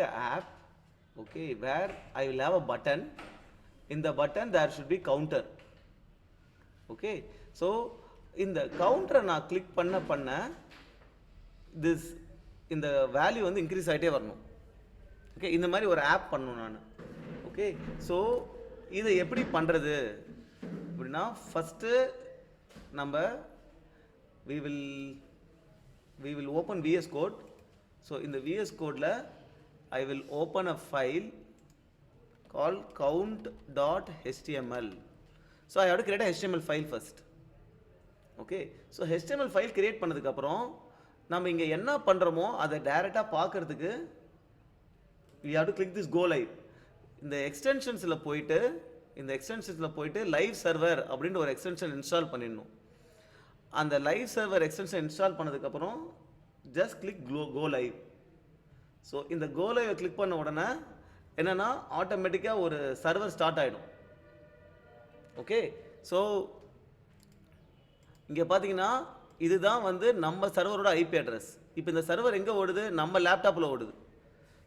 an app, okay, where I will have a button. In the button there should be counter. Okay, so இந்த கவுண்டரை நான் click பண்ண this இந்த value வந்து increase ஆகிட்டே வரணும். ஓகே, இந்த மாதிரி ஒரு ஆப் பண்ணணும் நான். ஓகே, ஸோ இதை எப்படி பண்ணுறது அப்படின்னா, ஃபஸ்ட்டு நம்ம we will open VS Code. So in the VS Code la I will open a file called count.html. So I have to create a HTML file first. Okay, so HTML file create பண்ணதுக்கு அப்புறம் நம்ம இங்க என்ன பண்றோமோ அதை டைரக்டா பார்க்கிறதுக்கு we have to click this go live. இந்த எக்ஸ்டென்ஷன்ஸ்ல போயிட்டு லைவ் சர்வர் அப்படின்ற ஒரு எக்ஸ்டென்ஷன் இன்ஸ்டால் பண்ணிடணும். அந்த லைவ் சர்வர் எக்ஸ்டென்ஷன் இன்ஸ்டால் பண்ணதுக்கு அப்புறம் just click go live. So இந்த கோ லைவ் கிளிக் பண்ண உடனே என்னன்னா ஆட்டோமேட்டிக்காக ஒரு சர்வர் ஸ்டார்ட் ஆகிடும். ஓகே, ஸோ இங்கே பார்த்தீங்கன்னா இதுதான் வந்து நம்ம சர்வரோட ஐபி அட்ரஸ். இப்போ இந்த சர்வர் எங்கே ஓடுது? நம்ம லேப்டாப்பில் ஓடுது.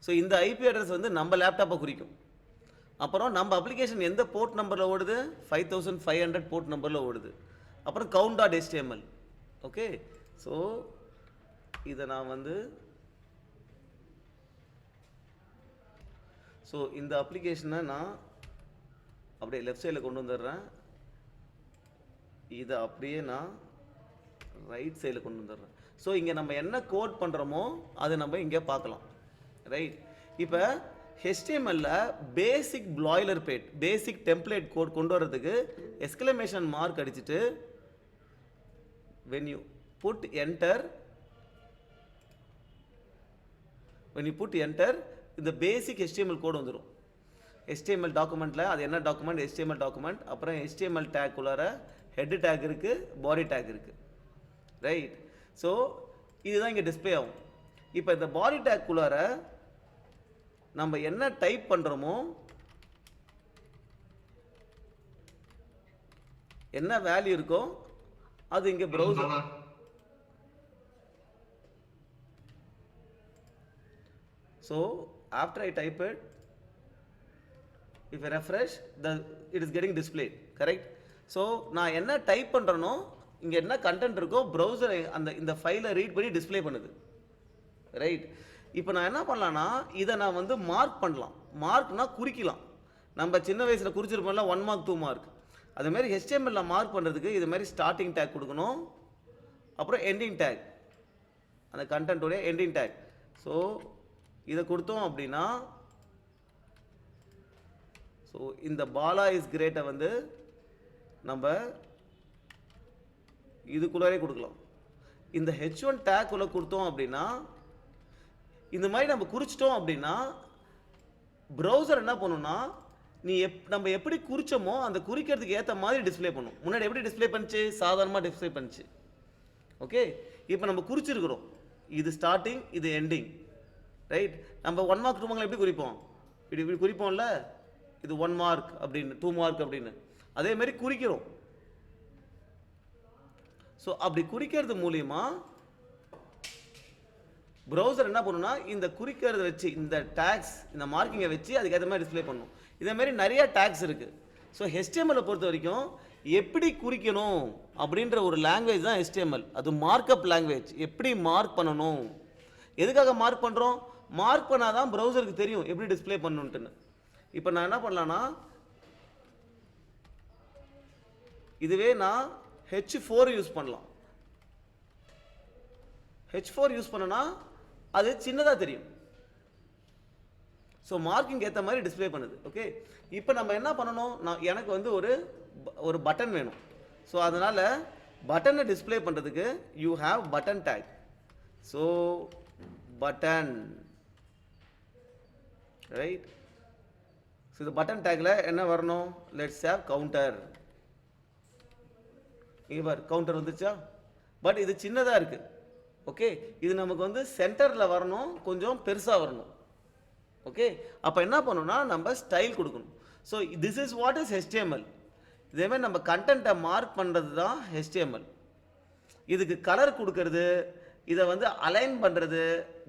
ஸோ இந்த ஐபி அட்ரஸ் வந்து நம்ம லேப்டாப்பை குறிக்கும். அப்புறம் நம்ம அப்ளிகேஷன் எந்த போர்ட் நம்பரில் ஓடுது? 5500 போர்ட் நம்பரில் ஓடுது. அப்புறம் count.html. ஓகே, ஸோ இதை நான் வந்து ஸோ இந்த அப்ளிகேஷனை நான் அப்படியே லெஃப்ட் சைடில் கொண்டு வந்துடுறேன். இதை அப்படியே நான் ரைட் சைடில் கொண்டு வந்துடுறேன். ஸோ இங்கே நம்ம என்ன கோட் பண்ணுறோமோ அதை நம்ம இங்கே பார்க்கலாம். ரைட், இப்போ HTML பேசிக் பேசிக் டெம்ப்ளேட் கோட் கொண்டு வரதுக்கு எக்ஸ்க்ளமேஷன் மார்க் அடிச்சுட்டு when you put enter இந்த பேசிக் HTML கோட் வந்துடும். HTML டாக்குமெண்ட்டில் அது என்ன டாக்குமெண்ட்? HTML document. அப்புறம் HTML டேக் உள்ளார ஹெட் டேக் இருக்குது, பாடி டேக் இருக்குது. ரைட், ஸோ இதுதான் இங்கே டிஸ்பிளே ஆகும். இப்போ இந்த பாடி டேக் உள்ளார நம்ம என்ன டைப் பண்ணுறோமோ, என்ன வேல்யூ இருக்கோ அது இங்கே browser. So after I type it, if I refresh, it is getting displayed. Correct? So நான் என்ன டைப் பண்ணுறனோ இங்கே என்ன கண்டென்ட் இருக்கோ ப்ரௌசர் இந்த ஃபைலை ரீட் பண்ணி டிஸ்பிளே பண்ணுது. ரைட், இப்போ நான் என்ன பண்ணலான்னா இதை நான் வந்து மார்க் பண்ணலாம். மார்க்னா குறிக்கலாம். நம்ம சின்ன வயசில் குறிச்சிருப்போம்ல 1 மார்க் 2 மார்க். அதுமாரி HTML மார்க் பண்ணுறதுக்கு இது மாதிரி ஸ்டார்டிங் டேக் கொடுக்கணும், அப்புறம் எண்டிங் டேக், அந்த கண்டென்ட்டோடைய எண்டிங் டேக். ஸோ இதை கொடுத்தோம் அப்படின்னா, ஸோ இந்த பாலா இஸ் கிரேட்டை வந்து நம்ம இதுக்குள்ளாரே கொடுக்கலாம். இந்த H1 டேக் உள்ள கொடுத்தோம் அப்படின்னா, இந்த மாதிரி நம்ம குறிச்சிட்டோம் அப்படின்னா ப்ரௌசர் என்ன பண்ணுன்னா, நம்ம எப்படி குறிச்சோமோ அந்த குறிக்கிறதுக்கு ஏற்ற மாதிரி டிஸ்பிளே பண்ணும். முன்னாடி எப்படி டிஸ்பிளே பண்ணிச்சு? சாதாரணமாக டிஸ்பிளே பண்ணிச்சு. ஓகே, இப்போ நம்ம குறிச்சிருக்கிறோம், இது ஸ்டார்டிங், இது எண்டிங். ரைட், நம்ம 1 மார்க் 2 மார்க் எப்படி குறிப்போம்? இப்படி குறிப்போம்ல, இது 1 மார்க் அப்படின்னு, 2 மார்க் அப்படின்னு. அதே மாதிரி குறிக்கிறோம். ஸோ அப்படி குறிக்கிறது மூலியமா ப்ரௌசர் என்ன பண்ணுன்னா, இந்த குறிக்கிறத வச்சு இந்த டேக்ஸ், இந்த மார்க்கிங்கை வச்சு அதுக்கேற்ற மாதிரி டிஸ்பிளே பண்ணும். இதே மாதிரி நிறைய டேக்ஸ் இருக்குது. ஸோ HTML பொறுத்த வரைக்கும் எப்படி குறிக்கணும் அப்படின்ற ஒரு லாங்குவேஜ் தான் HTML. அது மார்க்அப் லாங்குவேஜ். எப்படி மார்க் பண்ணணும், எதுக்காக மார்க் பண்ணுறோம்? மார்க் பண்ணால் தான் ப்ரௌசருக்கு தெரியும் எப்படி டிஸ்பிளே பண்ணணுன்ட்டுன்னு. இப்போ நான் என்ன பண்ணலான்னா, இதுவே நான் H4 யூஸ் பண்ணலாம். H4 யூஸ் பண்ணனா அது சின்னதாக தெரியும். ஸோ மார்க்கிங் ஏற்ற மாதிரி டிஸ்பிளே பண்ணுது. ஓகே, இப்போ நம்ம என்ன பண்ணணும்? எனக்கு வந்து ஒரு பட்டன் வேணும். ஸோ அதனால் பட்டனை டிஸ்பிளே பண்ணுறதுக்கு you have button tag. So button, right. So இந்த பட்டன் டேக்கில் என்ன வரணும்? Let's have counter. இவர் கவுண்டர் வந்துச்சா? பட் இது சின்னதாக இருக்குது. ஓகே, இது நமக்கு வந்து சென்டரில் வரணும், கொஞ்சம் பெருசாக வரணும். ஓகே, அப்போ என்ன பண்ணணும்னா நம்ம ஸ்டைல் கொடுக்கணும். So this is what is HTML. இதேமாதிரி நம்ம கண்டென்ட்டை மார்க் பண்ணுறது தான் HTML. இதுக்கு கலர் கொடுக்கறது, இதை வந்து அலைன் பண்ணுறது,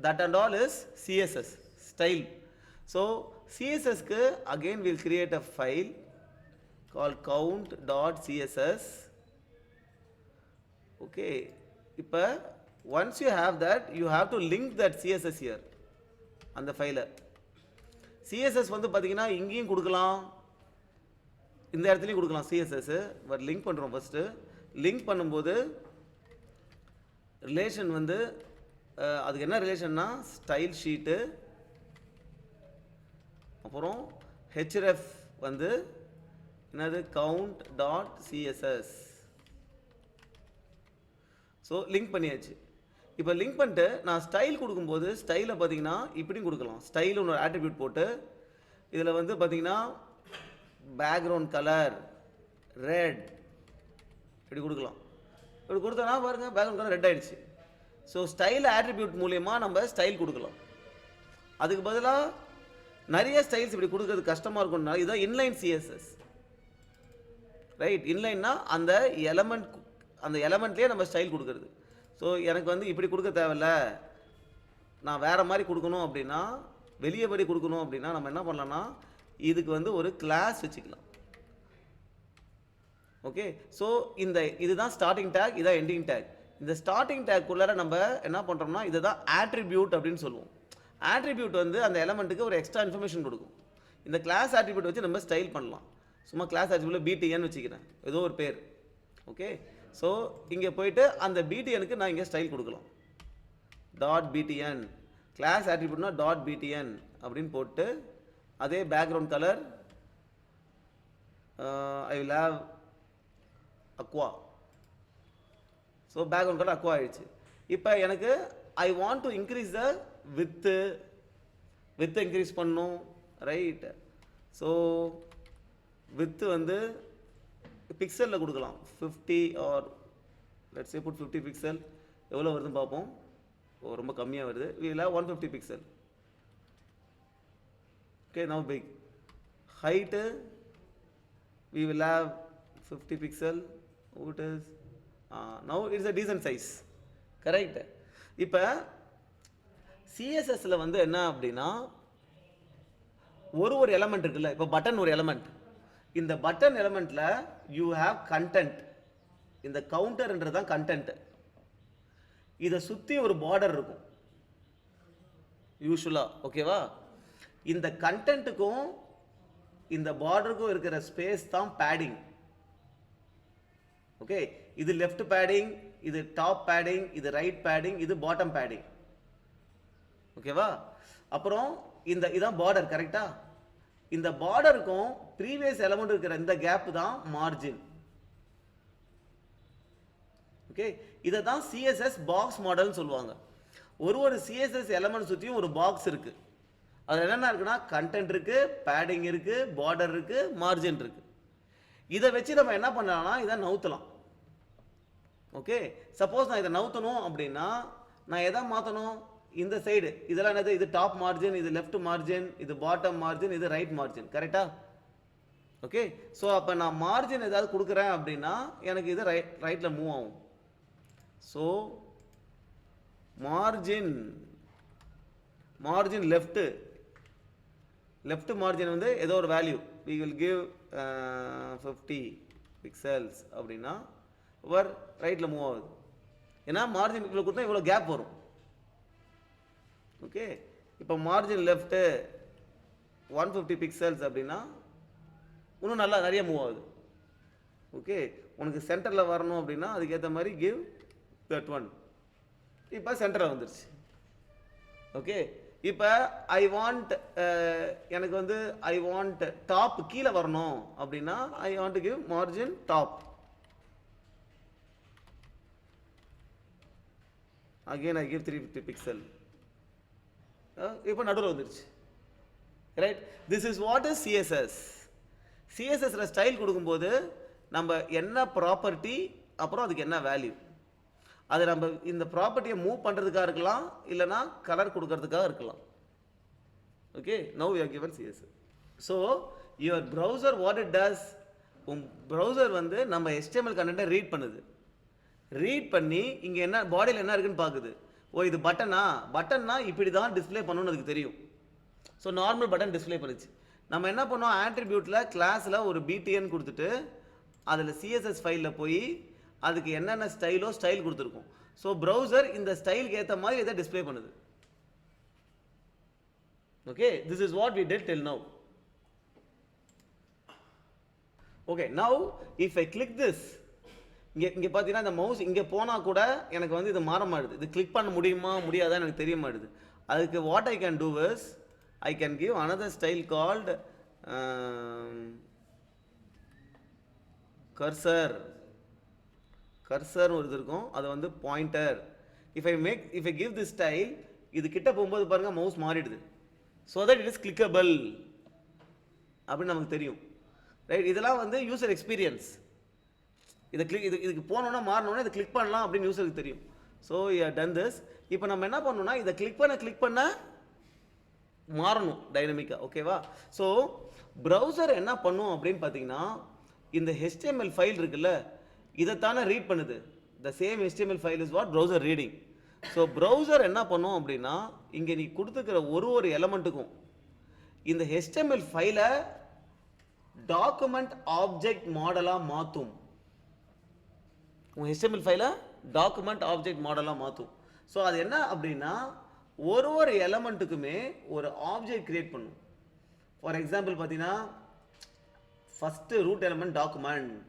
that and all is CSS, style. So CSS க்கு again we'll create a file called count.css. Okay, இப்போ once you have that, you have to link that CSS here அந்த ஃபைலை. CSS வந்து பார்த்தீங்கன்னா இங்கேயும் கொடுக்கலாம், இந்த இடத்துலையும் கொடுக்கலாம் CSS. பட் லிங்க் பண்ணுறோம் ஃபஸ்ட்டு. லிங்க் பண்ணும்போது ரிலேஷன் வந்து அதுக்கு என்ன ரிலேஷன்னா ஸ்டைல் ஷீட்டு, அப்புறம் href வந்து என்னது count.css. ஸோ லிங்க் பண்ணியாச்சு. இப்போ லிங்க் பண்ணிட்டு நான் ஸ்டைல் கொடுக்கும்போது ஸ்டைலை பார்த்தீங்கன்னா இப்படியும் கொடுக்கலாம். ஸ்டைல் ஒன்று ஆட்ரிபியூட் போட்டு இதில் வந்து பார்த்தீங்கன்னா பேக்ரவுண்ட் கலர் ரெட் இப்படி கொடுக்கலாம். இப்படி கொடுத்தோன்னா பாருங்கள் பேக்ரவுண்ட் கலர் ரெட் ஆகிடுச்சு. ஸோ ஸ்டைல் ஆட்ரிபியூட் மூலயமா நம்ம ஸ்டைல் கொடுக்கலாம். அதுக்கு பதிலாக நிறைய ஸ்டைல்ஸ் இப்படி கொடுக்கறது கஷ்டமாக இருக்கும்னா இதுதான் இன்லைன் சிஎஸ்எஸ். ரைட், இன்லைன்னா அந்த எலமெண்ட்லேயே நம்ம ஸ்டைல் கொடுக்குறது. ஸோ எனக்கு வந்து இப்படி கொடுக்க தேவையில்ல, நான் வேறு மாதிரி கொடுக்கணும் அப்படின்னா, வெளியேபடி கொடுக்கணும் அப்படின்னா நம்ம என்ன பண்ணலாம்னா இதுக்கு வந்து ஒரு கிளாஸ் வச்சுக்கலாம். ஓகே, ஸோ இதுதான் ஸ்டார்டிங் டேக், இதான் எண்டிங் டேக். இந்த ஸ்டார்டிங் டேக்குள்ளார நம்ம என்ன பண்ணுறோம்னா இதை தான் ஆட்ரிபியூட் அப்படின்னு சொல்லுவோம். ஆட்ரிபியூட் வந்து அந்த எலமெண்ட்டுக்கு ஒரு எக்ஸ்ட்ரா இன்ஃபர்மேஷன் கொடுக்கும். இந்த கிளாஸ் ஆட்ரிபியூட் வச்சு நம்ம ஸ்டைல் பண்ணலாம். சும்மா கிளாஸ் ஆட்ரிபியூட்டில் BTN வச்சுக்கிறேன், ஏதோ ஒரு பேர். ஓகே, ஸோ இங்கே போயிட்டு அந்த BTNக்கு நான் இங்கே ஸ்டைல் கொடுக்கலாம். .btn கிளாஸ் ஆட்ரிபியூட்னா .btn அப்படின்னு போட்டு அதே background colour I will have aqua. So background colour aqua ஆயிடுச்சு. இப்போ எனக்கு I want to increase the width increase பண்ணும். ரைட், ஸோ வித்து வந்து பிக்சலில் கொடுக்கலாம். 50 or let's say put 50 pixel. எவ்வளோ வருதுன்னு பார்ப்போம். ரொம்ப கம்மியாக வருது. we will have 150 pixel. okay, now big height we will have 50 pixel. what is now it's a decent size. correct. இப்போ CSSல வந்து என்ன அப்படின்னா ஒரு எலமெண்ட் இருக்குல்ல, இப்போ பட்டன் ஒரு எலமெண்ட். இந்த பட்டன் எலமெண்ட்ல யூ ஹேவ் கண்டென்ட். இந்த கவுண்டர்ன்றது தான் கண்டென்ட். இதை சுற்றி ஒரு பார்டர் இருக்கும் யூஸ்வலாக. ஓகேவா, இந்த கண்டென்ட்டுக்கும் இந்த பார்டருக்கும் இருக்கிற ஸ்பேஸ் தான் பேடிங். ஓகே, இது லெஃப்ட் பேடிங், இது டாப் பேடிங், இது ரைட் பேடிங், இது பாட்டம் பேடிங். ஓகேவா, அப்புறம் இதான் பார்டர். கரெக்டா, இந்த பார்டருக்கும் ப்ரீவியஸ் எலமெண்ட் இருக்கிற இந்த கேப் தான் மார்ஜின். ஓகே, இதை தான் CSS பாக்ஸ் மாடல்னு சொல்லுவாங்க. ஒரு CSS எலமெண்ட் சுற்றியும் ஒரு பாக்ஸ் இருக்கு. அது என்னென்ன இருக்குன்னா கண்டென்ட் இருக்கு, பேடிங் இருக்கு, பார்டர் இருக்கு, மார்ஜின் இருக்கு. இதை வச்சு நம்ம என்ன பண்ணலாம்னா இதை நவுத்தலாம். ஓகே, சப்போஸ் நான் இதை நவுத்தணும் அப்படின்னா நான் எதை மாற்றணும்? இந்த சைடு இதெல்லாம் என்னது? இது டாப் மார்ஜின், இது லெஃப்ட் மார்ஜின், இது பாட்டம் மார்ஜின், இது ரைட் மார்ஜின். கரெக்டா? ஓகே, ஸோ அப்போ நான் மார்ஜின் ஏதாவது கொடுக்குறேன் அப்படின்னா எனக்கு இது ரைட்டில் மூவ் ஆகும். ஸோ மார்ஜின் லெஃப்ட் மார்ஜின் வந்து ஏதோ ஒரு value we will give 50 pixels அப்படின்னா ஓவர் ரைட்டில் மூவ் ஆகுது. ஏன்னா மார்ஜின் இவ்வளோ கொடுத்தா இவ்வளோ கேப் வரும். ஓகே, இப்போ மார்ஜின் லெஃப்ட்டு 150 பிக்சல்ஸ் அப்படின்னா இன்னும் நல்லா நிறைய மூவ் ஆகுது. ஓகே, உனக்கு சென்டரில் வரணும் அப்படின்னா அதுக்கேற்ற மாதிரி கிவ் தட் ஒன். இப்போ சென்டரில் வந்துருச்சு. ஓகே, இப்போ ஐ வாண்ட் எனக்கு வந்து ஐ வாண்ட் டாப் கீழே வரணும் அப்படின்னா I want to give margin top. Again I give 350 pixel. இப்போ நடுவில் வந்துருச்சு. Right, this is what is CSS. சிஎஸ்எஸ்ல ஸ்டைல் கொடுக்கும்போது நம்ம என்ன ப்ராப்பர்ட்டி அப்புறம் அதுக்கு என்ன வேல்யூ, அது நம்ம இந்த ப்ராப்பர்ட்டியை மூவ் பண்ணுறதுக்காக இருக்கலாம், இல்லைனா கலர் கொடுக்கறதுக்காக இருக்கலாம். Okay, now you are given CSS. So your browser what it does, உன் ப்ரௌசர் வந்து நம்ம HTML கண்டென்ட்டை ரீட் பண்ணுது. ரீட் பண்ணி இங்கே என்ன பாடியில் என்ன இருக்குன்னு பார்க்குது. ஓ இது பட்டனா இப்படி தான் டிஸ்பிளே பண்ணணும்னு அதுக்கு தெரியும். ஸோ நார்மல் பட்டன் டிஸ்ப்ளே பண்ணிச்சு. நம்ம என்ன பண்ணோம், ஆட்ரிபியூட்டில் கிளாஸில் ஒரு பிடிஎன் கொடுத்துட்டு அதில் சிஎஸ்எஸ் ஃபைலில் போய் அதுக்கு என்னென்ன ஸ்டைல் கொடுத்துருக்கோம். ஸோ ப்ரௌசர் இந்த ஸ்டைலுக்கு ஏற்ற மாதிரி இதை டிஸ்ப்ளே பண்ணுது. Okay, this is what we did till now. Okay, now if I click this, இங்கே பார்த்தீங்கன்னா இந்த மவுஸ் இங்கே போனால் கூட எனக்கு வந்து இது மாற மாட்டுது. இது கிளிக் பண்ண முடியுமா முடியாதா எனக்கு தெரிய மாட்டுது. அதுக்கு what I can do is I can give another style called cursor ஒரு இது இருக்கும், அது வந்து pointer. If I give this style, இது கிட்ட போகும்போது பாருங்க மவுஸ் மாறிடுது. So that it is clickable அப்படின்னு நமக்கு தெரியும். ரைட், இதெல்லாம் வந்து யூசர் எக்ஸ்பீரியன்ஸ். இதுக்கு போனோன்னா மாறினோன்னா இதை கிளிக் பண்ணலாம் அப்படின்னு யூசருக்கு தெரியும். So done this. இப்போ நம்ம என்ன பண்ணணும்னா இதை கிளிக் பண்ண மாறணும் டைனமிக்காக. ஓகேவா? ஸோ ப்ரௌசர் என்ன பண்ணும் அப்படின்னு பார்த்தீங்கன்னா, இந்த HTML ஃபைல் இருக்குல்ல, இதைத்தானே ரீட் பண்ணுது. The same HTML file is what browser reading. So browser என்ன பண்ணும் அப்படின்னா, இங்கே நீ கொடுத்துக்கிற ஒரு எலமெண்ட்டுக்கும் இந்த HTML ஃபைலை டாக்குமெண்ட் ஆப்ஜெக்ட் மாடலாக மாற்றும். உங்கள் HTML ஃபைலை டாக்குமெண்ட் ஆப்ஜெக்ட் மாடலாக மாற்றும். ஸோ அது என்ன அப்படின்னா, ஒரு எலமெண்ட்டுக்குமே ஒரு ஆப்ஜெக்ட் கிரியேட் பண்ணும். ஃபார் எக்ஸாம்பிள் பார்த்தீங்கன்னா, ஃபஸ்ட்டு ரூட் எலமெண்ட் டாக்குமெண்ட்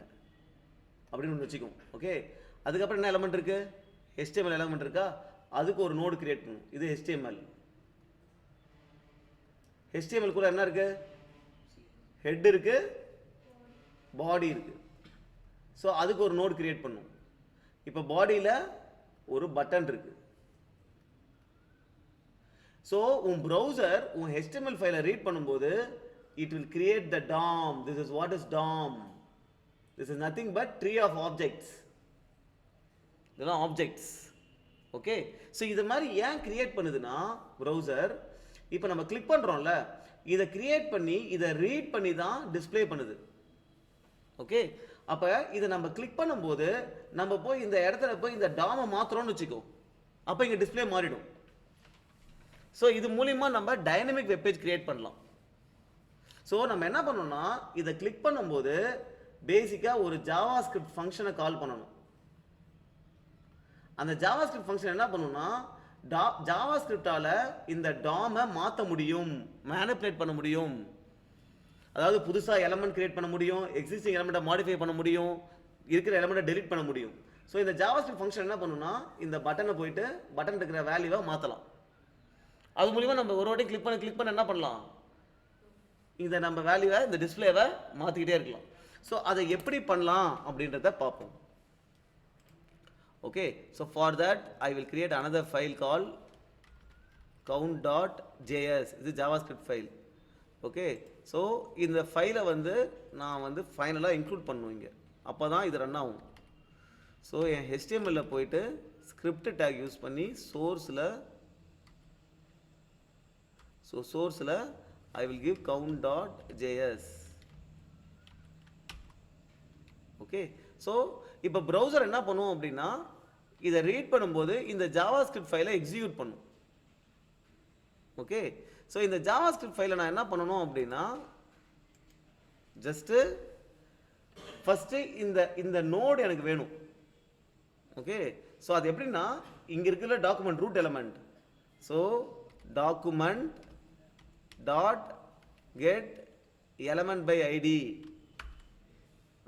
அப்படின்னு ஒன்று வச்சுக்கும். ஓகே, அதுக்கப்புறம் என்ன எலமெண்ட் இருக்குது, HTML எலமெண்ட் இருக்கா, அதுக்கு ஒரு நோடு கிரியேட் பண்ணும். இது HTML கூட என்ன இருக்குது, ஹெட் இருக்குது, பாடி இருக்குது. ஸோ அதுக்கு ஒரு நோடு கிரியேட் பண்ணும். இப்போ பாடியில் ஒரு பட்டன் இருக்குது. ஸோ உன் ப்ரௌசர் உன் HTML ஃபைலை ரீட் பண்ணும்போது it will create the DOM. This is what is DOM. This is nothing but tree of objects. இதெல்லாம் ஆப்ஜெக்ட்ஸ். ஓகே, ஸோ இது மாதிரி ஏன் கிரியேட் பண்ணுதுன்னா, ப்ரௌசர் இப்போ நம்ம கிளிக் பண்ணுறோம்ல, இதை கிரியேட் பண்ணி இதை ரீட் பண்ணி தான் டிஸ்பிளே பண்ணுது. ஓகே, அப்போ இதை நம்ம கிளிக் பண்ணும்போது நம்ம போய் இந்த இடத்துல போய் இந்த டாமை மாற்றுறோம்னு வச்சுக்கோ, அப்போ இங்கே டிஸ்பிளே மாறிடும். ஸோ இது மூலிமா நம்ம டைனமிக் வெப்பேஜ் கிரியேட் பண்ணலாம். ஸோ நம்ம என்ன பண்ணோம்னா, இதை கிளிக் பண்ணும்போது பேசிக்காக ஒரு ஜாவாஸ்கிரிப்ட் ஃபங்க்ஷனை கால் பண்ணணும். அந்த ஜாவாஸ்கிரிப்ட் ஃபங்க்ஷன் என்ன பண்ணுன்னா, ஜாவாஸ்கிரிப்டால் இந்த டாமை மாற்ற முடியும், மேனிப்புலேட் பண்ண முடியும். அதாவது புதுசாக எலமெண்ட் கிரியேட் பண்ண முடியும், எக்ஸிஸ்டிங் எலமெண்ட்டை மாடிஃபை பண்ண முடியும், இருக்கிற எலமெண்ட்டை டெலிட் பண்ண முடியும். ஸோ இந்த ஜாவாஸ்கிரிப்ட் ஃபங்க்ஷன் என்ன பண்ணுன்னா, இந்த பட்டனை போயிட்டு பட்டன் இருக்கிற வேல்யூவை மாற்றலாம். அது மூலிமா நம்ம ஒரு வாட்டி கிளிக் பண்ண என்ன பண்ணலாம், இந்த நம்ம வேல்யூவை இந்த டிஸ்பிளேவை மாற்றிக்கிட்டே இருக்கலாம். ஸோ அதை எப்படி பண்ணலாம் அப்படின்றத பார்ப்போம். Okay, so for that I will create another file call count.js. இது ஜாவாஸ்கிரிப்ட் ஃபைல். ஓகே, ஸோ இந்த ஃபைலை வந்து நான் வந்து ஃபைனலாக இன்க்ளூட் பண்ணுவேன் இங்கே, அப்போ தான் இது ரன் ஆகும். ஸோ என் HTML போயிட்டு ஸ்கிரிப்ட் டேக் யூஸ் பண்ணி சோர்ஸில் I will give count.js. Okay, so இப்போ ப்ரௌசர் என்ன பண்ணுவோம் அப்படின்னா, இதை ரீட் பண்ணும்போது இந்த ஜாவாஸ்கிரிப்ட் ஃபைலை எக்ஸிக்யூட் பண்ணும். ஓகே, ஸோ இந்த ஜாவாஸ்கிரிப்ட் ஃபைலை நான் என்ன பண்ணணும் அப்படின்னா, ஜஸ்ட்டு ஃபஸ்ட்டு இந்த நோடு எனக்கு வேணும். ஓகே, ஸோ அது எப்படின்னா, இங்கே இருக்கிற document root element, so document dot get element by ID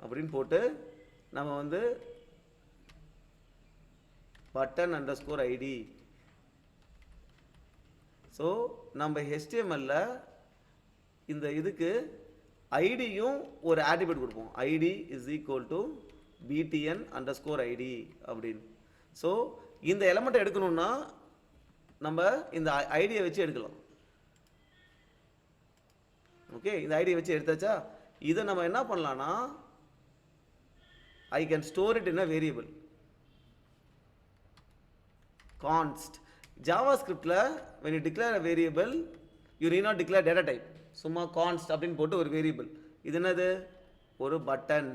அப்படின்னு போட்டு நம்ம வந்து பட்டன் அண்டர்ஸ்கோர் ஐடி. ஸோ நம்ம HTML இந்த இதுக்கு ஐடியும் ஒரு ஆட்ரிபியூட் கொடுப்போம், ID is equal to btn underscore ID அப்படின்னு. ஸோ இந்த எலமெண்ட்டை எடுக்கணும்னா நம்ம இந்த ஐடியை வச்சு எடுக்கலாம். ஓகே, இந்த ஐடியை வச்சு எடுத்தாச்சா, இதை நம்ம என்ன பண்ணலாம்னா, I can store it in a variable const. JavaScriptல when you declare a variable you need not declare data type, சும்மா const அப்படின்னு போட்டு ஒரு வேரியபிள். இது என்னது, ஒரு பட்டன்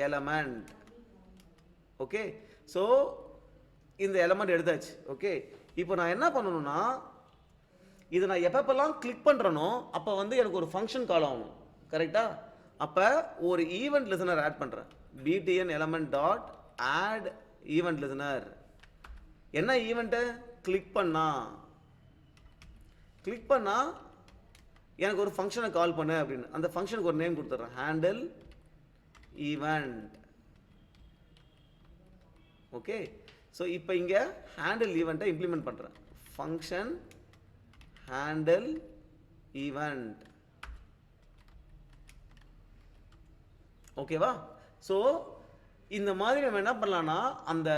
எலமெண்ட். ஓகே, ஸோ இந்த எலமெண்ட் எடுத்தாச்சு. ஓகே, இப்போ நான் என்ன பண்ணணும்னா இதை நான் எப்பப்பெல்லாம் கிளிக் பண்ணுறனோ அப்போ வந்து எனக்கு ஒரு ஃபங்க்ஷன் கால் ஆகணும், கரெக்டா? அப்போ ஒரு ஈவெண்ட் லிசனர் ஆட் பண்ணுறேன். btn element dot add event listener. என்ன ஈவெண்ட்டு? கிளிக் பண்ணா எனக்கு ஒரு ஃபங்க்ஷனை கால் பண்ணு அப்படின்னு. அந்த ஃபங்க்ஷனுக்கு ஒரு நேம் கொடுத்துட்றேன், ஹேண்டில் ஈவெண்ட். ஓகே, ஸோ இப்போ இங்கே ஹேண்டில் ஈவெண்ட்டை இம்ப்ளிமெண்ட் பண்ணுறேன். Function handle event. ஓகேவா? ஸோ இந்த மாதிரி நம்ம என்ன பண்ணலாம்னா அந்த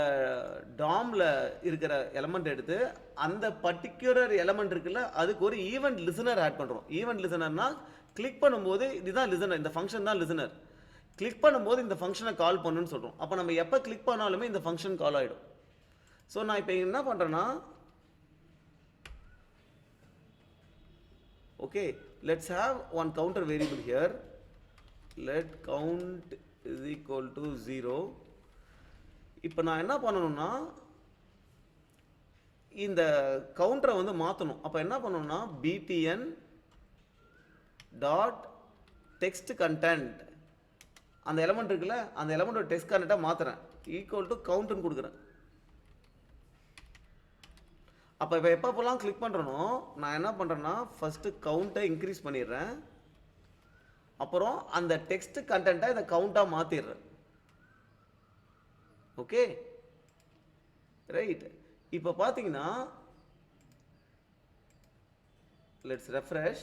டாமில் இருக்கிற எலமெண்ட் எடுத்து அந்த பர்டிகுலர் எலமெண்ட் இருக்குல்ல அதுக்கு ஒரு ஈவெண்ட் லிசனர் ஆட் பண்ணுறோம். ஈவெண்ட் லிசனர்னா கிளிக் பண்ணும்போது இதுதான் லிசனர், இந்த ஃபங்க்ஷன் தான் லிசனர். கிளிக் பண்ணும்போது இந்த ஃபங்க்ஷனை கால் பண்ணுன்னு சொல்கிறோம். அப்போ நம்ம எப்போ கிளிக் பண்ணாலுமே இந்த ஃபங்க்ஷன் கால் ஆகிடும். ஸோ நான் இப்போ என்ன பண்ணுறேன்னா, okay, let's have one counter variable here. Let count is equal to 0. இப்போ நான் என்ன பண்ணணும்னா இந்த கவுண்டரை வந்து மாற்றணும். அப்போ என்ன பண்ணணும்னா btn டாட் டெக்ஸ்ட் கண்டென்ட், அந்த எலமெண்ட் இருக்குல்ல அந்த எலமெண்டோட டெக்ஸ்ட் கண்டென்ட்டாக மாற்றுறேன், ஈக்குவல் டு கவுண்ட்னு கொடுக்குறேன். அப்போ இப்போ எப்பப்போலாம் கிளிக் பண்ணுறனோ நான் என்ன பண்ணுறேன்னா ஃபஸ்ட்டு கவுண்ட்டை இன்க்ரீஸ் பண்ணிடுறேன், அப்புறம் அந்த டெக்ஸ்ட் கண்டென்ட்டை இந்த கவுண்டாக மாற்றிடுறேன். Okay, right. இப்போ பார்த்தீங்கன்னா லெட்ஸ் ரெஃப்ரெஷ்.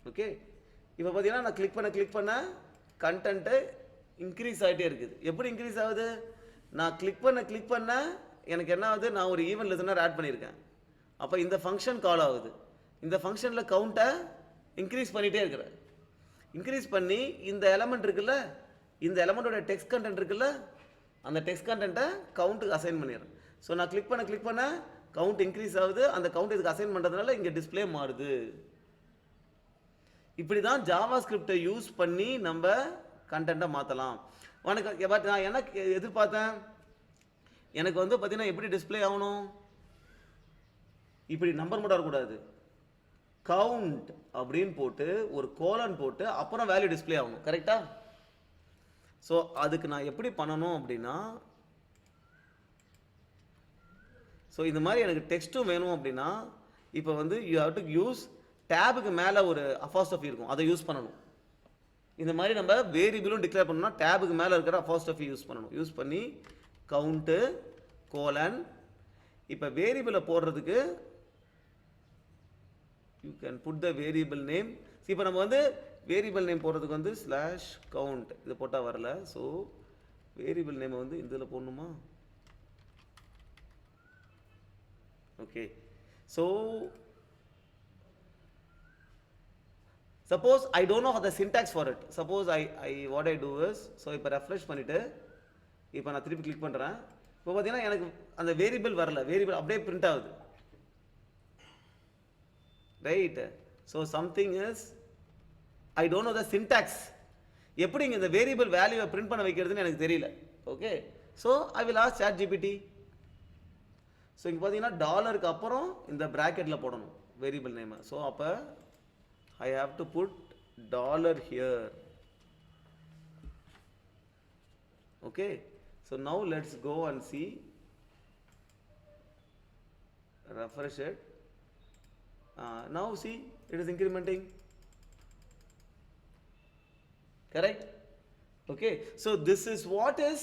ஓகே, இப்போ பார்த்தீங்கன்னா நான் கிளிக் பண்ண கண்டென்ட்டு இன்க்ரீஸ் ஆகிட்டே இருக்குது. எப்படி இன்க்ரீஸ் ஆகுது? நான் கிளிக் பண்ண எனக்கு என்ன ஆகுது? நான் ஒரு ஈவெண்ட் லிசனர் ஆட் பண்ணியிருக்கேன். அப்போ இந்த ஃபங்க்ஷன் கால் ஆகுது. இந்த ஃபங்க்ஷனில் கவுண்ட்டை இன்க்ரீஸ் பண்ணிகிட்டே இருக்கிறேன். இன்க்ரீஸ் பண்ணி இந்த எலமெண்ட் இருக்குல்ல இந்த எலமெண்ட்டோட டெக்ஸ்ட் கண்டென்ட் இருக்குல்ல அந்த டெக்ஸ்ட் கண்டென்ட்டை கவுண்ட்டுக்கு அசைன் பண்ணிடுறேன். ஸோ நான் கிளிக் பண்ண கவுண்ட் இன்க்ரீஸ் ஆகுது. அந்த கவுண்ட் இதுக்கு அசைன் பண்ணுறதுனால இங்கே டிஸ்பிளே மாறுது. இப்படி தான் ஜாவா ஸ்கிரிப்டை யூஸ் பண்ணி நம்ம கண்டென்ட்டை மாற்றலாம். உனக்கு நான் என்ன எதிர்பார்த்தேன்? எனக்கு வந்து பார்த்தீங்கன்னா எப்படி டிஸ்பிளே ஆகணும்? இப்படி நம்பர் மட்டும் வரக்கூடாது, கவுண்ட் அப்படின்னு போட்டு ஒரு கோலன் போட்டு அப்புறம் வேல்யூ டிஸ்பிளே ஆகணும், கரெக்டா? ஸோ அதுக்கு நான் எப்படி பண்ணணும் அப்படின்னா, ஸோ இந்த மாதிரி எனக்கு டெக்ஸ்ட்டும் வேணும் அப்படின்னா இப்போ வந்து யூ ஹேவ் டு யூஸ் டேபுக்கு மேலே ஒரு அஃபாஸ்டஃபி இருக்கும், அதை யூஸ் பண்ணணும். இந்த மாதிரி நம்ம வேரியபிளும் டிக்ளேர் பண்ணணும்னா டேபுக்கு மேலே இருக்கிற அஃபாஸ்டஃபி யூஸ் பண்ணணும். யூஸ் பண்ணி கவுண்ட்டு கோலன். இப்போ வேரியபிளை போடுறதுக்கு you can put the variable name. இப்போ நம்ம வந்து வேரியபிள் நேம் போடுறதுக்கு வந்து ஸ்லாஷ் கவுண்ட் இது போட்டால் வரல. ஸோ வேரியபிள் நேம் வந்து இதில் போடணுமா? Okay, so suppose I don't know the syntax for it. Suppose what I do is, so இப்போ ரெஃப்ரெஷ் பண்ணிவிட்டு இப்போ நான் திருப்பி கிளிக் பண்ணுறேன். இப்போ பார்த்தீங்கன்னா எனக்கு அந்த வேரியபிள் வரல, வேரியபிள் அப்படியே பிரிண்ட் ஆகுது, right? So something is I don't know the syntax. எப்படி இங்கே இந்த வேரியபிள் வேல்யூவை பிரிண்ட் பண்ண வைக்கிறதுன்னு எனக்கு தெரியல. Okay, so I will ask ChatGPT. So இங்கே பார்த்தீங்கன்னா டாலருக்கு அப்புறம் இந்த ப்ராக்கெட்டில் போடணும் வேரியபிள் நேமை. ஸோ அப்போ I have to put dollar here. Okay, so now let's go and see, refresh it. Now see, it is incrementing, correct? Okay, so this is what is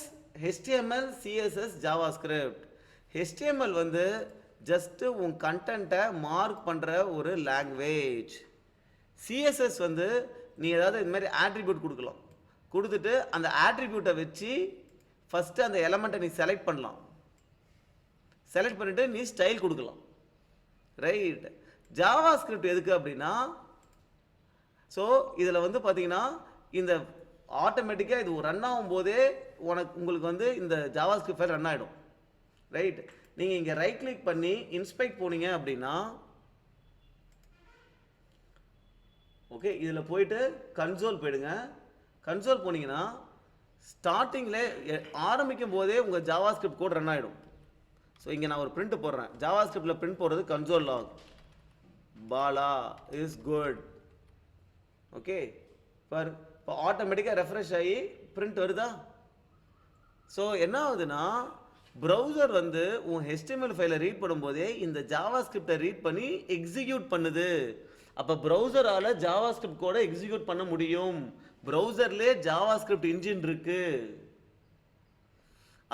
HTML, CSS, JavaScript. HTML வந்து just உன் கண்டென்ட்டை mark பண்ணுற ஒரு language. CSS வந்து நீ ஏதாவது இந்த மாதிரி ஆட்ரிபியூட் கொடுக்கலாம், கொடுத்துட்டு அந்த ஆட்ரிபியூட்டை வச்சு ஃபஸ்ட்டு அந்த எலமெண்ட்டை நீ செலக்ட் பண்ணலாம், செலக்ட் பண்ணிவிட்டு நீ ஸ்டைல் கொடுக்கலாம், ரைட்? ஜாவா ஸ்கிரிப்ட் எதுக்கு அப்படின்னா, ஸோ இதில் வந்து பார்த்தீங்கன்னா இந்த ஆட்டோமேட்டிக்காக இது ரன் ஆகும் போதே உங்களுக்கு வந்து இந்த ஜாவா ஸ்கிரிப்ட் ஃபைல் ரன் ஆகிடும், ரைட்? நீங்கள் இங்கே ரைட் கிளிக் பண்ணி இன்ஸ்பெக்ட் போனீங்க அப்படின்னா, ஓகே, இதில் போயிட்டு கன்சோல் போயிடுங்க. கன்சோல் போனீங்கன்னா ஸ்டார்டிங்கில் ஆரம்பிக்கும் போதே உங்கள் ஜாவா ஸ்கிரிப்ட் கோட் ரன் ஆகிடும். ஸோ இங்கே நான் ஒரு பிரிண்ட் போடுறேன். ஜாவா ஸ்கிரிப்டில் பிரிண்ட் போடுறது console lock Bala is good. Okay, இப்போ ஆட்டோமேட்டிக்காக ரெஃப்ரெஷ் ஆகி பிரிண்ட் வருதா? ஸோ என்ன ஆகுதுன்னா, ப்ரௌசர் வந்து உன் HTML ஃபைலை ரீட் பண்ணும்போதே இந்த ஜாவா ஸ்கிரிப்டை ரீட் பண்ணி எக்ஸிக்யூட் பண்ணுது. அப்போ ப்ரௌசரால் ஜாவா ஸ்கிரிப்ட் கூட எக்ஸிக்யூட் பண்ண முடியும். ப்ரௌசர்லேயே ஜாவா ஸ்கிரிப்ட் இன்ஜின் இருக்கு.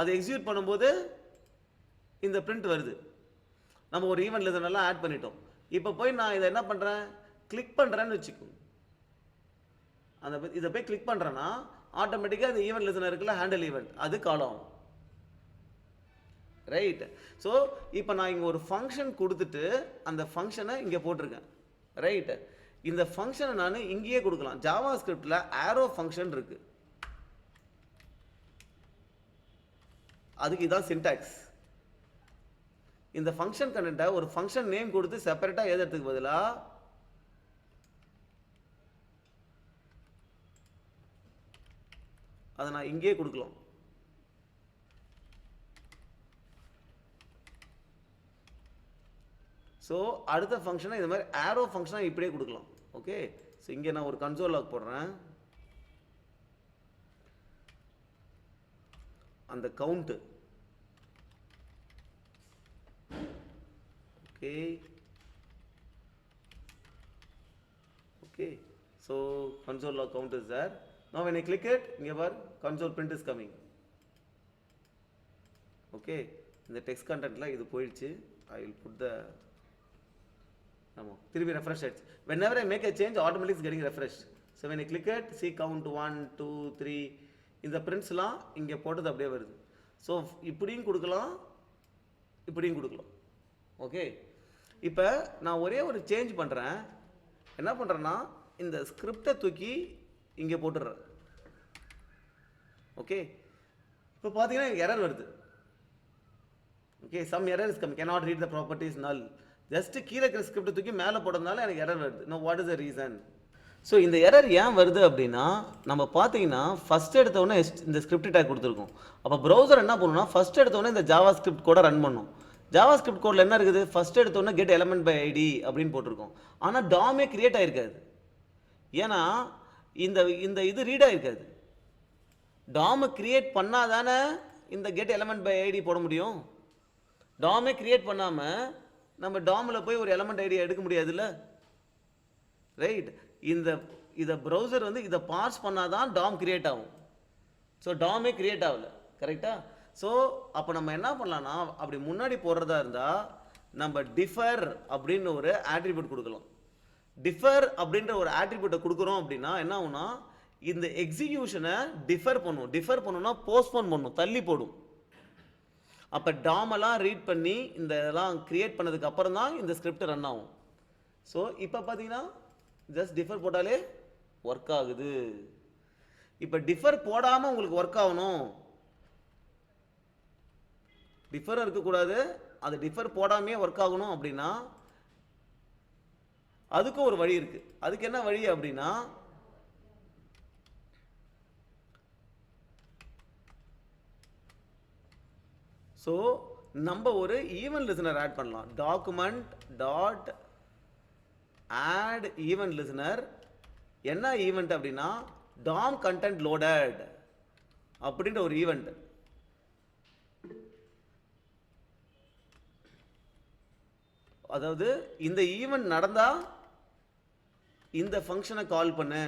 அதை எக்ஸிக்யூட் பண்ணும்போது இந்த பிரிண்ட் வருது. நம்ம ஒரு ஈவெண்ட் லிசனர்லாம் ஆட் பண்ணிட்டோம். இப்போ போய் நான் இதை என்ன பண்ணுறேன், கிளிக் பண்ணுறேன்னு வச்சுக்கோங்க. இதை போய் கிளிக் பண்ணுறேன்னா ஆட்டோமேட்டிக்காக அந்த ஈவெண்ட் லிசனர் இருக்குல்ல, ஹேண்டில் ஈவெண்ட், அது கால் ஆகும். ரைட். ஸோ இப்போ நான் இங்கே ஒரு ஃபங்க்ஷன் கொடுத்துட்டு அந்த ஃபங்க்ஷனை இங்கே போட்டிருக்கேன். ரைட். இந்த ஃபங்க்ஷனை நான் இங்கேயே கொடுக்கலாம். ஜாவா ஸ்கிரிப்டில் ஆரோ ஃபங்க்ஷன் இருக்கு. அதுக்கு இதான் சின்டாக்ஸ். இந்த ஃபங்க்ஷன் கண்டென்ட்டை ஒரு ஃபங்க்ஷன் நேம் கொடுத்து செப்பரேட்டாக எழுதுறதுக்கு பதிலாக அதை நான் இங்கேயே கொடுக்கலாம். ஸோ அடுத்த ஃபங்க்ஷனை இது மாதிரி ஆரோ ஃபங்க்ஷனாக இப்படியே கொடுக்கலாம். ஓகே, ஸோ இங்கே நான் ஒரு கன்சோல் லாக் போடுறேன். அந்த count okay okay. So console log count is there. Now when I click it, இங்கே பார், console print is coming. Okay, இந்த டெக்ஸ்ட் கண்டென்ட்ல இது போயிடுச்சு. I will put the திருப்பி ரெஃப்ரெஷ் ஆயிடுச்சு. Whenever I make a change, automatically is getting refreshed. So when I click it, see count 1 2 3, இந்த பிரிண்ட்ஸ்லாம் இங்கே போட்டது அப்படியே வருது. ஸோ இப்படியும் கொடுக்கலாம், இப்படியும் கொடுக்கலாம். ஓகே, இப்போ நான் ஒரே ஒரு சேஞ்ச் பண்ணுறேன். என்ன பண்ணுறேன்னா, இந்த ஸ்கிரிப்டை தூக்கி இங்கே போட்டுடுறேன். ஓகே, இப்போ பார்த்தீங்கன்னா எனக்கு எரர் வருது. Okay, some error is come, cannot read the properties null. Just கீழே இருக்கிற ஸ்கிரிப்டை தூக்கி மேலே போடுறதுனால எனக்கு எரர் வருது. No, what is the reason? So இந்த எரர் ஏன் வருது அப்படின்னா, நம்ம பார்த்தீங்கன்னா ஃபஸ்ட் எடுத்தோடனே இந்த ஸ்கிரிப்ட் டேக் கொடுத்துருக்கோம். அப்போ ப்ரௌசர் என்ன பண்ணணும்னா, ஃபஸ்ட் எடுத்தோடனே இந்த ஜாவா ஸ்கிரிப்ட் கோடை ரன் பண்ணும். ஜாவா ஸ்கிரிப்ட் கோடில் என்ன இருக்குது, ஃபஸ்ட் எடுத்தோடனே கெட் எலமெண்ட் பை ஐடி அப்படின்னு போட்டிருக்கோம். ஆனால் டாமே கிரியேட் ஆகிருக்காது. ஏன்னா இந்த இது ரீட் ஆகிருக்காது. டாமை கிரியேட் பண்ணால் தானே இந்த கெட் எலமெண்ட் பை ஐடி போட முடியும். டாமே கிரியேட் பண்ணாமல் நம்ம டாமில் போய் ஒரு எலமெண்ட் ஐடி எடுக்க முடியாதுல்ல. ரைட். இதை ப்ரௌசர் வந்து இதை பார்ஸ் பண்ணால் தான் டாம் கிரியேட் ஆகும். ஸோ டாமே கிரியேட் ஆகலை. கரெக்டாக? ஸோ அப்போ நம்ம என்ன பண்ணலாம்னா, அப்படி முன்னாடி போடுறதா இருந்தால் நம்ம டிஃபர் அப்படின்னு ஒரு ஆட்ரிபியூட் கொடுக்கலாம். டிஃபர் அப்படின்ற ஒரு ஆட்ரிபியூட்டை கொடுக்குறோம் அப்படின்னா என்ன ஆகும்னா, இந்த எக்ஸிக்யூஷனை டிஃபர் பண்ணும். டிஃபர் பண்ணணும்னா போஸ்ட்போன் பண்ணும், தள்ளி போடும். அப்போ டாமெல்லாம் ரீட் பண்ணி இந்த இதெல்லாம் கிரியேட் பண்ணதுக்கு அப்புறம் தான் இந்த ஸ்கிரிப்ட் ரன் ஆகும். ஸோ இப்போ பார்த்தீங்கன்னா ஜஸ்ட் டிஃபர் போட்டாலே ஒர்க் ஆகுது. இப்போ டிஃபர் போடாமல் உங்களுக்கு ஒர்க் ஆகணும், டிஃபர் இருக்கக்கூடாது, அது டிஃபர் போடாமே ஒர்க் ஆகணும் அப்படின்னா அதுக்கும் ஒரு வழி இருக்கு. அதுக்கு என்ன வழி அப்படின்னா, ஸோ நம்ம ஒரு ஈவெண்ட் லிசனர் ஆட் பண்ணலாம். Document dot add event listener. என்ன ஈவெண்ட் அப்படின்னா, டாம் கண்டென்ட் லோடட் அப்படின்ற ஒரு ஈவெண்ட். அதாவது இந்த ஈவெண்ட் நடந்தா இந்த ஃபங்க்ஷனை கால் பண்ணு.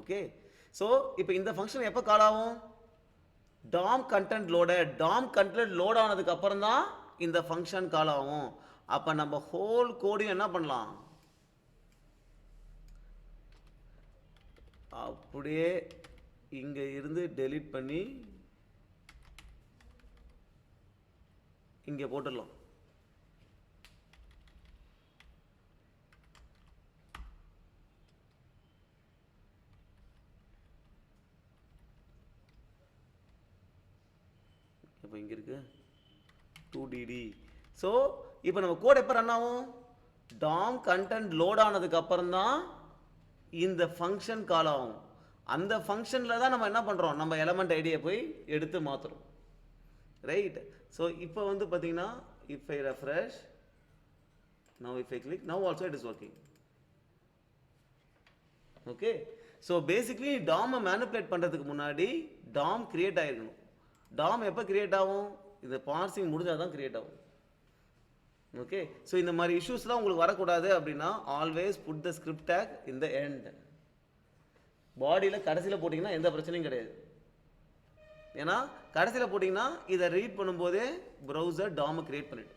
ஓகே, ஸோ இப்போ இந்த ஃபங்க்ஷன் எப்போ கால் ஆகும், Tom content loaded. Tom content load ஆனதுக்கு அப்புறம் தான் இந்த ஃபங்க்ஷன் கால் ஆகும். அப்போ நம்ம ஹோல் கோடையும் என்ன பண்ணலாம், அப்படியே இங்கே இருந்து டெலீட் பண்ணி இங்கே போட்டுடலாம். இப்போ இங்கே இருக்கு 2dd. ஸோ இப்போ நம்ம கோட் எப்போ ரன் ஆகும், டாம் கண்டென்ட் லோட் ஆனதுக்கு அப்புறம் தான் இந்த ஃபங்க்ஷன் கால் ஆகும். அந்த ஃபங்க்ஷனில் தான் நம்ம என்ன பண்ணுறோம், நம்ம எலமெண்ட் ஐடியை போய் எடுத்து மாற்றுறோம். ரைட். ஸோ இப்போ வந்து பார்த்தீங்கன்னா if I refresh, now if I click, now also it is working. Okay. So basically டாமை மேனிப்புலேட் பண்ணுறதுக்கு முன்னாடி டாம் கிரியேட் ஆகிருக்கணும். டாம் எப்போ கிரியேட் ஆகும், இந்த பார்சிங் முடிஞ்சால் தான் கிரியேட் ஆகும். ஓகே. ஸோ இந்த மாதிரி இஷ்யூஸ்லாம் உங்களுக்கு வரக்கூடாது அப்படின்னா always put the script tag in the end. பாடியில் கடைசியில் போட்டிங்கன்னா எந்த பிரச்சனையும் கிடையாது. ஏன்னா கடைசியில் போட்டிங்கன்னா இதை ரீட் பண்ணும்போதே ப்ரௌசர் டாமை கிரியேட் பண்ணிடும்.